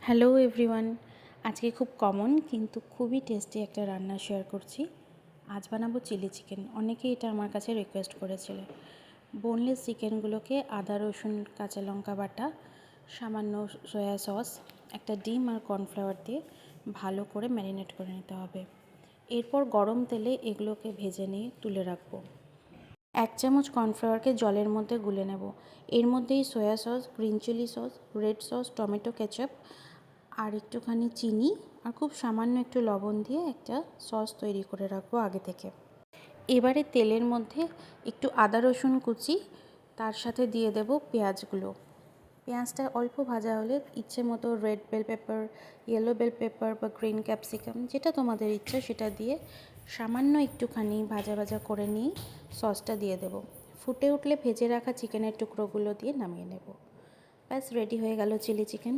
Hello everyone, আজকে খুব common কিন্তু খুবই টেস্টি একটা রান্না শেয়ার করছি। আজ বানাবো চিলি চিকেন। অনেকেই এটা আমার কাছে রিকোয়েস্ট করেছিল। বোনলেস চিকেনগুলোকে আদা রসুন কাঁচা লঙ্কা বাটা, সামান্য সয়া সস, একটা ডিম আর কর্নফ্লাওয়ার দিয়ে ভালো করে ম্যারিনেট করে নিতে হবে। এরপর গরম তেলে এগুলোকে ভেজে নিয়ে তুলে রাখবো। 1 চামচ কর্নফ্লাওয়ারকে জলের মধ্যে গুলে নেব। এর মধ্যেই soya sauce, green chilli sauce, red sauce, tomato ketchup আর একটুখানি চিনি আর খুব সামান্য একটু লবণ দিয়ে একটা সস তৈরি করে রাখবো আগে থেকে। এবারে তেলের মধ্যে একটু আদা রসুন কুচি, তার সাথে দিয়ে দেব পেঁয়াজগুলো। পেঁয়াজটা অল্প ভাজা হলে ইচ্ছে মতো red bell pepper, yellow bell pepper বা গ্রিন ক্যাপসিকাম যেটা তোমাদের ইচ্ছা সেটা দিয়ে সামান্য একটুখানি ভাজা ভাজা করে নিয়ে সসটা দিয়ে দেব। ফুটে উঠলে ভেজে রাখা চিকেনের টুকরোগুলো দিয়ে নামিয়ে নেব। ব্যাস রেডি হয়ে গেল চিলি চিকেন।